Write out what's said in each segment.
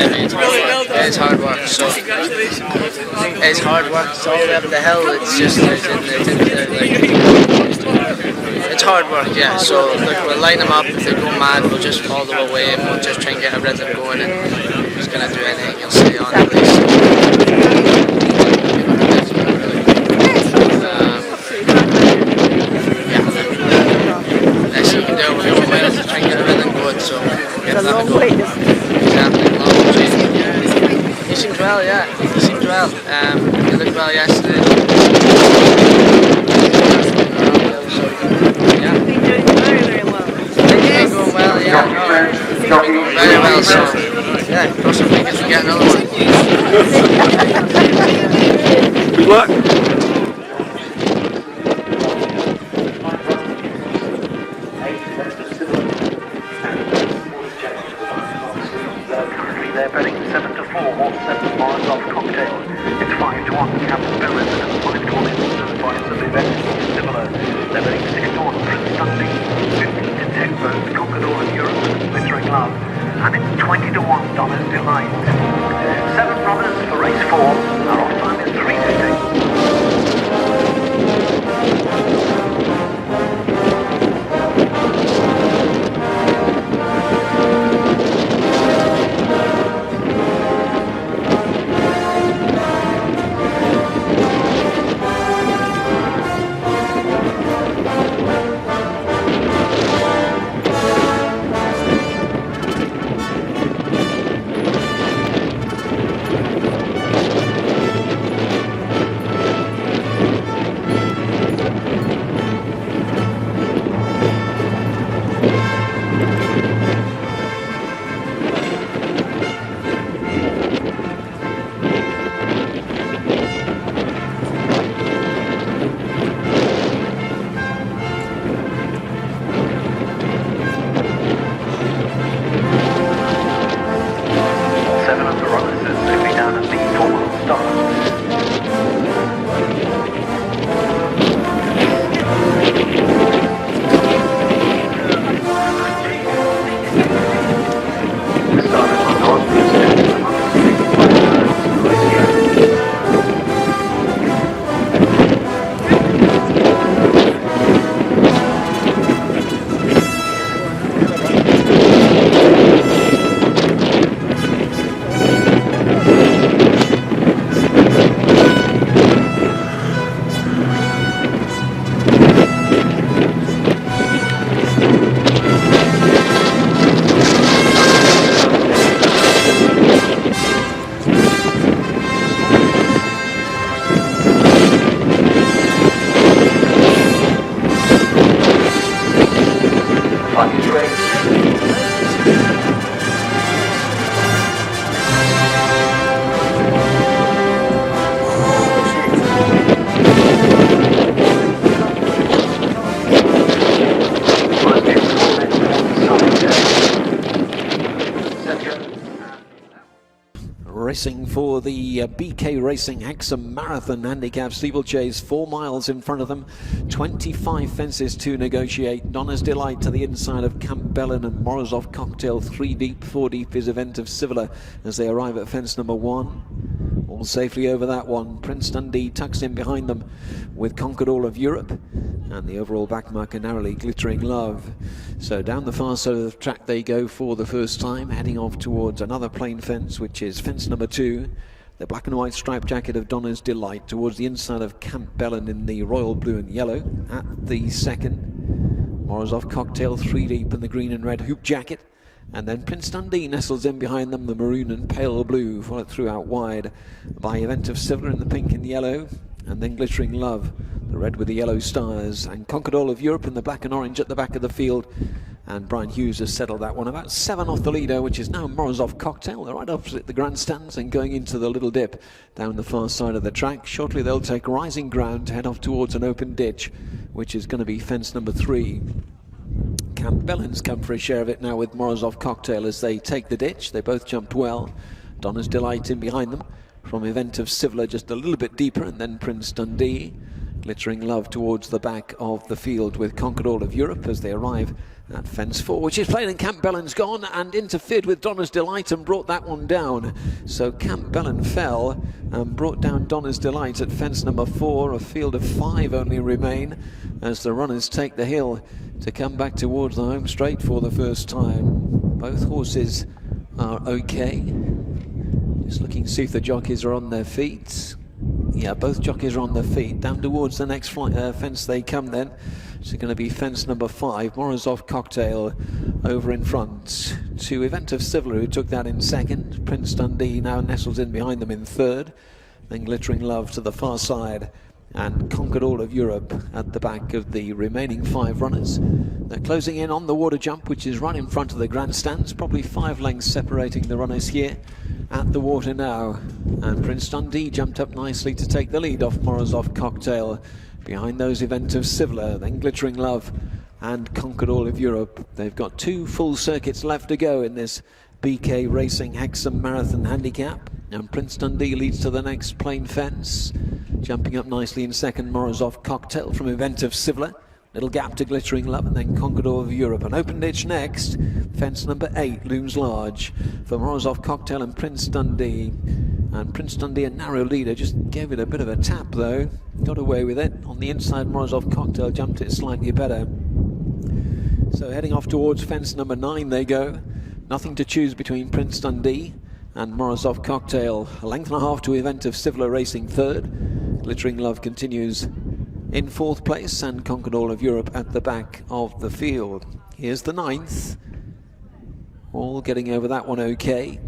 It's hard work. So it's hard work. It's all the way up the hill. It's just it's hard work, yeah. So look, we'll line them up. If they go mad, we'll just follow them away and we'll just try and get a rhythm going. And we're just gonna do anything. You'll stay on at least. Next thing you know, we're going well to try and get a rhythm going. So get that going. Exactly. He seems well, yeah. He seems well. He looked well yesterday. Going well, yeah, going very well, so yeah, cross our fingers we get another one. Good luck. They're betting 7-4, horse 7 miles off Cocktail. It's 5-1 Captain Bellin and 5-1 is by the Vivek similar. They're betting 6-1 Prince Dundee, 15-10 both Conqueror of Europe and Glittering Love, and it's 20-1 Donna's Delight. 7 runners for race 4. Our off time is 3:50. Racing for the BK Racing Hexham Marathon Handicap Steeplechase, 4 miles in front of them, 25 fences to negotiate. Donna's Delight to the inside of Camp Bellin and Morozov Cocktail 3 deep, 4 deep is Event of Civila as they arrive at fence number 1. All safely over that one. Prince Dundee tucks in behind them with Conqueror of Europe, and the overall backmarker narrowly Glittering Love. So down the far side of the track they go for the first time, heading off towards another plain fence, which is fence number 2. The black and white striped jacket of Donna's Delight towards the inside of Camp Bellin in the royal blue and yellow at the second. Morozov Cocktail 3 deep in the green and red hoop jacket. And then Prince Dundee nestles in behind them, the maroon and pale blue, followed through out wide by Event of Civila in the pink and yellow, and then Glittering Love, the red with the yellow stars, and Conqueror of Europe in the black and orange at the back of the field. And Brian Hughes has settled that one about 7 off the leader, which is now Morozov Cocktail. They're right opposite the grandstands and going into the little dip down the far side of the track. Shortly they'll take rising ground to head off towards an open ditch, which is going to be fence number 3. Camp Bellin's come for a share of it now with Morozov Cocktail as they take the ditch. They both jumped well. Donna's Delight in behind them from Event of Civila just a little bit deeper, and then Prince Dundee. Glittering Love towards the back of the field with Conquered All of Europe as they arrive at fence 4, which is played, and Campbellan's gone and interfered with Donna's Delight and brought that one down. So Campbellan fell and brought down Donna's Delight at fence number 4. A field of 5 only remain as the runners take the hill to come back towards the home straight for the first time. Both horses are okay. Just looking to see if the jockeys are on their feet. Yeah, both jockeys are on their feet. Down towards the next fence they come then. It's going to be fence number 5. Morozov Cocktail over in front to Event of Civil, who took that in second. Prince Dundee now nestles in behind them in third. Then Glittering Love to the far side, and Conquered All of Europe at the back of the remaining 5 runners. They're closing in on the water jump, which is right in front of the grandstands, probably 5 lengths separating the runners here at the water now. And Prince Dundee jumped up nicely to take the lead off Morozov Cocktail. Behind those, Event of Civil, then Glittering Love and Conquered All of Europe. They've got 2 full circuits left to go in this BK Racing Hexham Marathon Handicap, and Prince Dundee leads to the next plain fence. Jumping up nicely in second, Morozov Cocktail from Event of Civil. Little gap to Glittering Love, and then Conquered All of Europe. An open ditch next. Fence number 8 looms large for Morozov Cocktail and Prince Dundee. And Prince Dundee, a narrow leader, just gave it a bit of a tap though. Got away with it. On the inside, Morozov Cocktail jumped it slightly better. So heading off towards fence number 9 they go. Nothing to choose between Prince Dundee and Morozov Cocktail. A length and a half to Event of Civil racing third. Glittering Love continues in 4th place, and Conquered All of Europe at the back of the field. Here's the 9th. All getting over that one okay.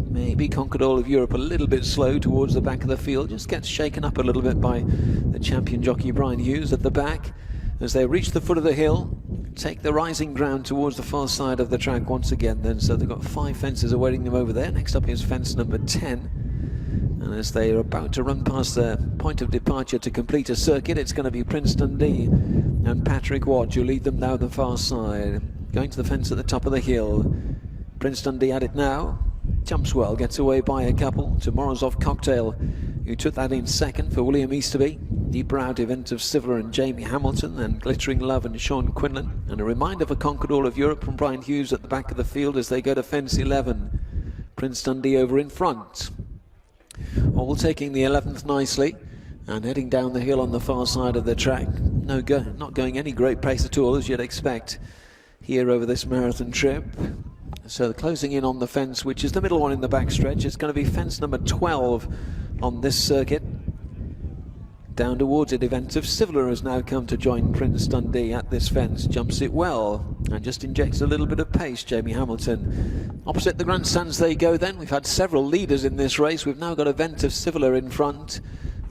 Maybe Conquered All of Europe a little bit slow towards the back of the field. Just gets shaken up a little bit by the champion jockey Brian Hughes at the back. As they reach the foot of the hill, take the rising ground towards the far side of the track once again then. So they've got 5 fences awaiting them over there. Next up is fence number 10. And as they are about to run past the point of departure to complete a circuit, it's going to be Prince Dundee and Patrick Watt who lead them down the far side. Going to the fence at the top of the hill. Prince Dundee at it now. Jumps well, gets away by a couple to Morozov Cocktail, who took that in second for William Easterby. Deeper out, Event of Civil and Jamie Hamilton, and Glittering Love and Sean Quinlan. And a reminder for Conquered All of Europe from Brian Hughes at the back of the field as they go to fence 11. Prince Dundee over in front. All taking the 11th nicely and heading down the hill on the far side of the track. Not going any great pace at all, as you'd expect here over this marathon trip. So they're closing in on the fence, which is the middle one in the backstretch. It's going to be fence number 12 on this circuit. Down towards it, Event of Civil has now come to join Prince Dundee at this fence. Jumps it well and just injects a little bit of pace, Jamie Hamilton. Opposite the grandstands they go then. We've had several leaders in this race. We've now got Event of Civil in front,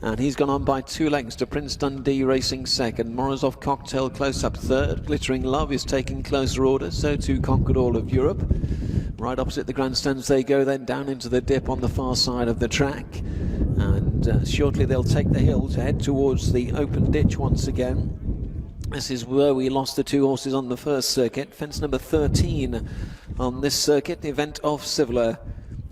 and he's gone on by 2 lengths to Prince Dundee racing second. Morozov Cocktail close up third. Glittering Love is taking closer order, so too Conquered All of Europe. Right opposite the grandstands they go then, down into the dip on the far side of the track. And shortly they'll take the hill to head towards the open ditch once again. This is where we lost the 2 horses on the first circuit. Fence number 13 on this circuit. Event of Civil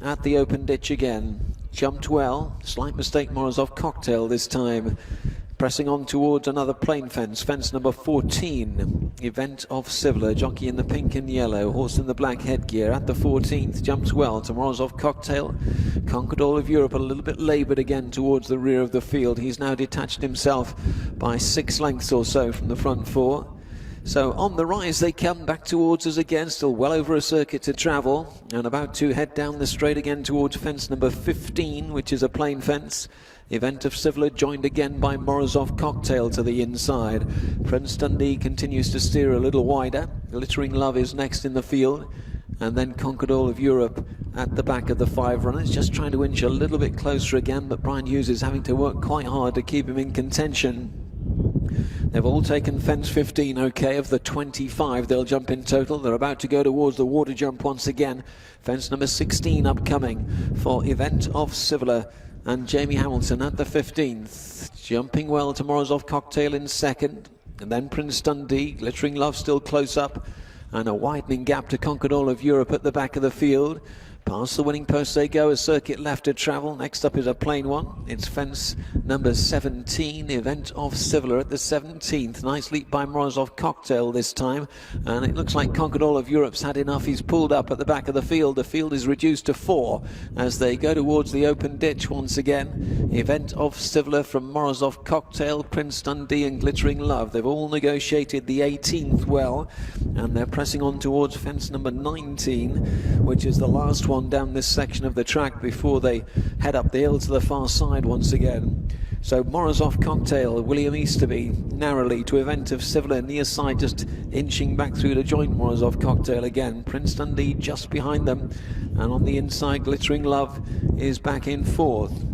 at the open ditch again. Jumped well. Slight mistake, Morozov Cocktail this time. Pressing on towards another plain fence. Fence number 14. Event of Civil. Jockey in the pink and yellow. Horse in the black headgear at the 14th. Jumps well to Morozov Cocktail. Conquered All of Europe a little bit laboured again towards the rear of the field. He's now detached himself by 6 lengths or so from the front 4. So on the rise they come back towards us again, still well over a circuit to travel, and about to head down the straight again towards fence number 15, which is a plain fence. Event of Civil joined again by Morozov Cocktail to the inside. Prince Dundee continues to steer a little wider. Glittering Love is next in the field, and then Conquered All of Europe at the back of the 5 runners, just trying to inch a little bit closer again, but Brian Hughes is having to work quite hard to keep him in contention. They've all taken fence 15 okay of the 25 they'll jump in total. They're about to go towards the water jump once again. Fence number 16 upcoming for Event of Civil and Jamie Hamilton at the 15th. Jumping well to Morozov Cocktail in second, and then Prince Dundee. Glittering Love still close up, and a widening gap to Conquered All of Europe at the back of the field. Past the winning post they go, a circuit left to travel. Next up is a plain one. It's fence number 17, Event of Civiller at the 17th. Nice leap by Morozov Cocktail this time. And it looks like Conquered All of Europe's had enough. He's pulled up at the back of the field. The field is reduced to 4 as they go towards the open ditch once again. Event of Civiller from Morozov Cocktail, Prince Dundee and Glittering Love. They've all negotiated the 18th well. And they're pressing on towards fence number 19, which is the last one down this section of the track before they head up the hill to the far side once again. So Morozov Cocktail, William Easterby narrowly to Event of Civiller, near side just inching back through to join Morozov Cocktail again. Prince Dundee just behind them, and on the inside Glittering Love is back in 4th.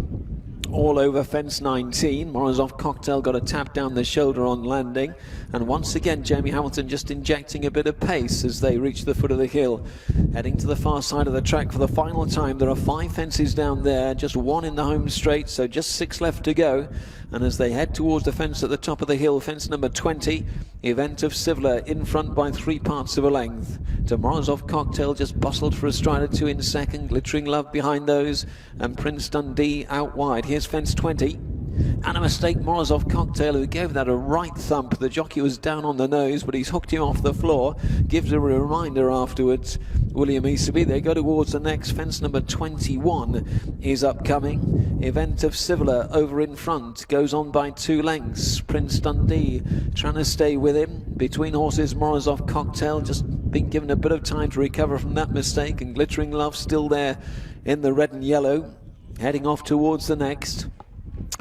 All over fence 19, Morozov Cocktail got a tap down the shoulder on landing, and once again Jamie Hamilton just injecting a bit of pace as they reach the foot of the hill. Heading to the far side of the track for the final time. There are 5 fences down there, just 1 in the home straight, so just 6 left to go. And as they head towards the fence at the top of the hill, fence number 20, Event of Civiller in front by 3 parts of a length. To Morozov Cocktail just bustled for a stride or 2 in second, Glittering Love behind those, and Prince Dundee out wide. Here's fence 20. And a mistake, Morozov Cocktail, who gave that a right thump. The jockey was down on the nose, but he's hooked him off the floor. Gives a reminder afterwards. William Easterby, they go towards the next. Fence number 21 is upcoming. Event of Civiller over in front, goes on by 2 lengths. Prince Dundee trying to stay with him. Between horses, Morozov Cocktail just been given a bit of time to recover from that mistake, and Glittering Love still there in the red and yellow, heading off towards the next.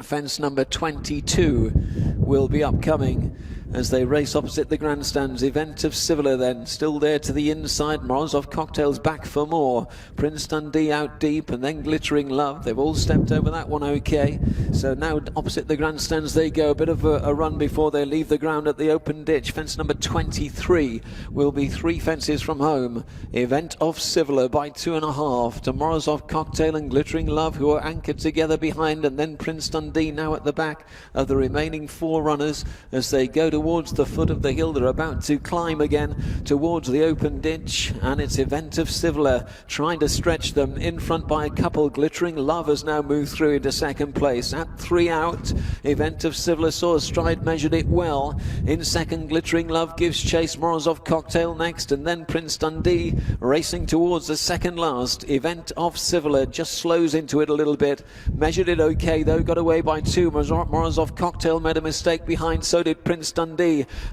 Fence number 22 will be upcoming as they race opposite the grandstands. Event of Civiller then still there to the inside. Morozov Cocktail's back for more. Prince Dundee out deep, and then Glittering Love. They've all stepped over that one okay. So now opposite the grandstands they go. A bit of a run before they leave the ground at the open ditch. Fence number 23 will be 3 fences from home. Event of Civiller by 2.5 to Morozov Cocktail and Glittering Love, who are anchored together behind, and then Prince Dundee now at the back of the remaining 4 runners as they go towards the foot of the hill. They're about to climb again towards the open ditch, and it's Event of Civiller trying to stretch them in front by a couple. Glittering Love has now moved through into second place at 3 out. Event of Civiller saw a stride, measured it well. In second, Glittering Love gives chase. Morozov Cocktail next, and then Prince Dundee racing towards the second last. Event of Civiller just slows into it a little bit, measured it okay though, got away by 2. Morozov Cocktail made a mistake behind, so did Prince Dundee,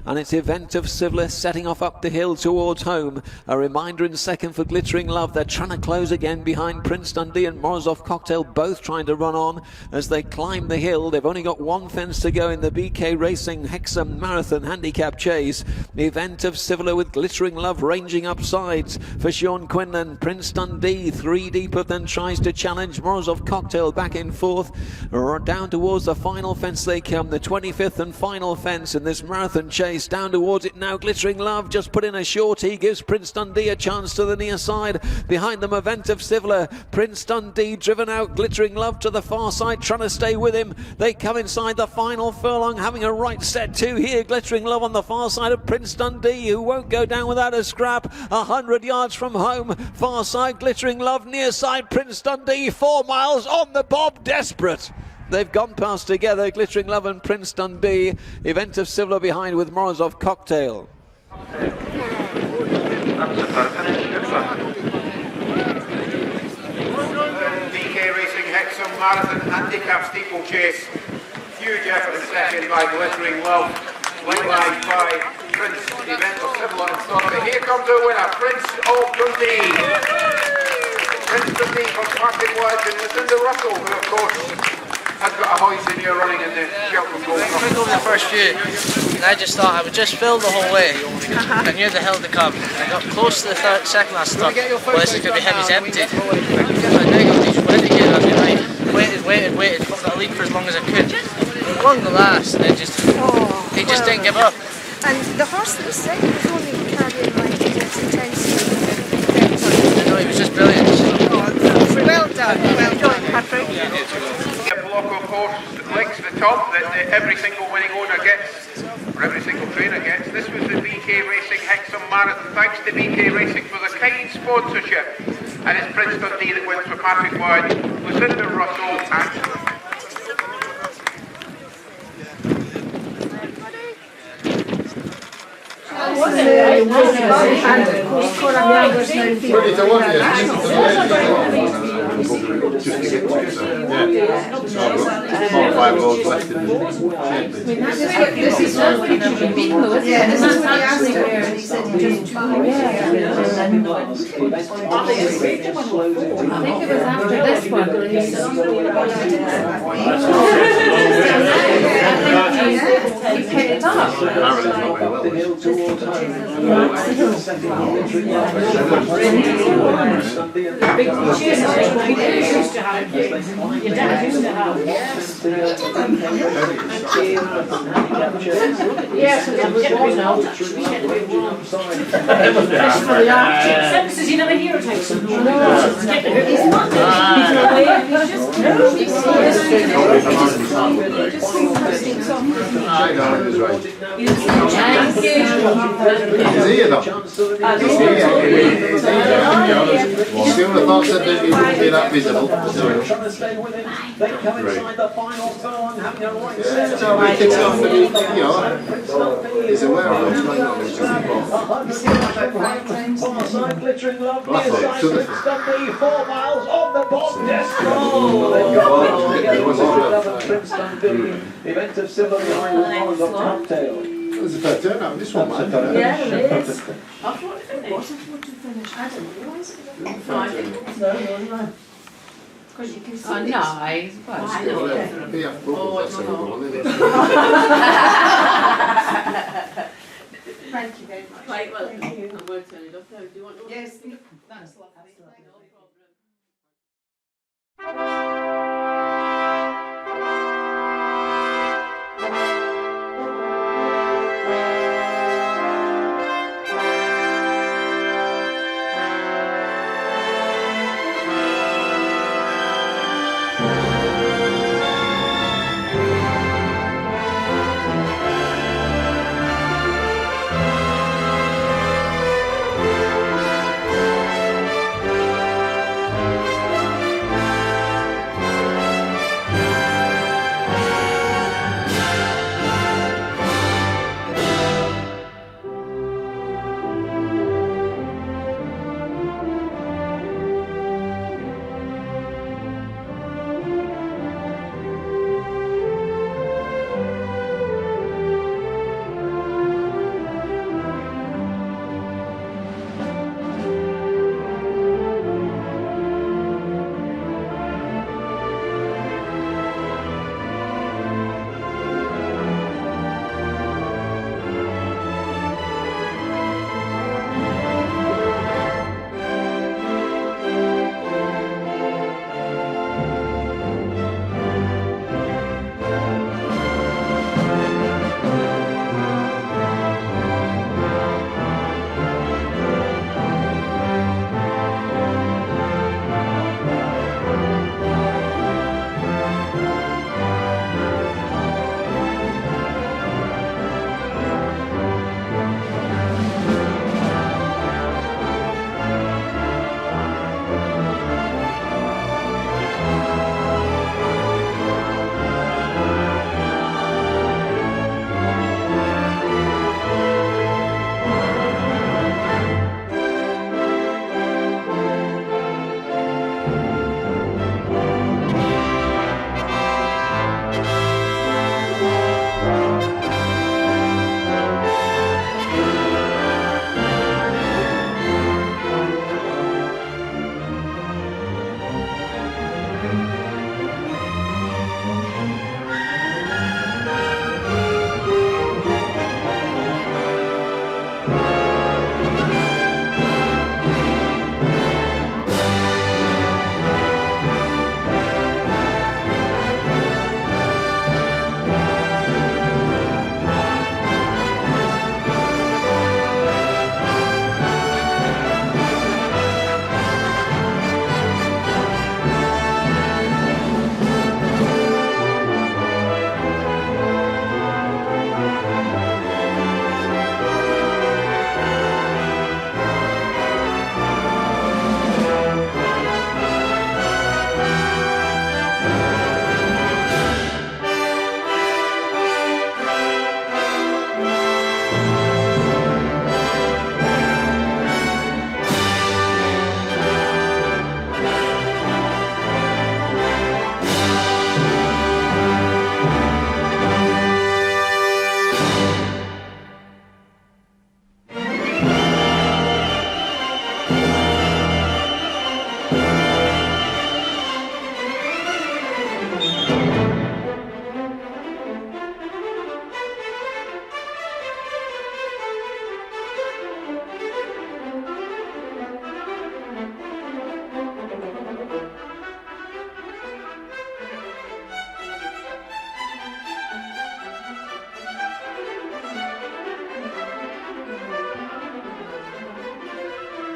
and it's Event of Civiller setting off up the hill towards home. A reminder in second for Glittering Love. They're trying to close again behind Prince Dundee and Morozov Cocktail, both trying to run on as they climb the hill. They've only got 1 fence to go in the BK Racing Hexham Marathon Handicap Chase. Event of Civiller with Glittering Love ranging up sides for Sean Quinlan. Prince Dundee 3 deep of them tries to challenge. Morozov Cocktail back in 4th. Down towards the final fence they come, the 25th and final fence in this marathon chase. Down towards it now. Glittering Love just put in a shorty, gives Prince Dundee a chance to the near side. Behind them, Event of Civiller. Prince Dundee driven out. Glittering Love to the far side, trying to stay with him. They come inside the final furlong, having a right set to here. Glittering Love on the far side of Prince Dundee, who won't go down without a scrap. 100 yards from home. Far side, Glittering Love. Near side, Prince Dundee. 4 miles on the bob, desperate. They've gone past together, Glittering Love and Prince Dundee. Event of Civiller behind with Morozov Cocktail. BK Racing Hexham Marathon Handicap Steeplechase. Huge effort in second by Glittering Love. Line by Prince Event of Civiller and Thorpe. Here comes the winner, Prince of Dundee. Prince Dundee from Martin Woods, and Lucinda Russell, who of course has got a hoist in here running in the Cheltenham Gold Cup. I went over the first few, and I just thought I would just fill the whole way. I knew the hill to come. I got close to the second last stop. Well, this is going to be him, he's emptied. I now got these ready again. I've been right, waited, got that lead for as long as I could. Along the last, and he just didn't give up. And the horse that was second was only carrying like its intensity. I know, he was just brilliant. Well done, Patrick. A block of horse links the top that every single winning owner gets, or every single trainer gets. This was the BK BK Racing Hexham Marathon. Thanks to BK Racing for the kind sponsorship. And it's Prince Dundee that wins for Patrick Ward, Lucinda Russell and... Because you never hear it takes some He's aware of what's going on. Glittering love Well, I thought it was Dundee, 4 miles on the bomb. Yes, Prince Dundee, event of silver behind the horns of Cocktail. It was a fair turnout, this one, man. Yeah, it is. I thought it finished. I didn't realise it. No. Because you can see it. No, I suppose. Yeah, that's everyone, isn't it? Thank you very much. Right, well, thank you. I'm working it off. Do you want to? Yes, that's lovely. No problem.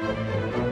Thank you.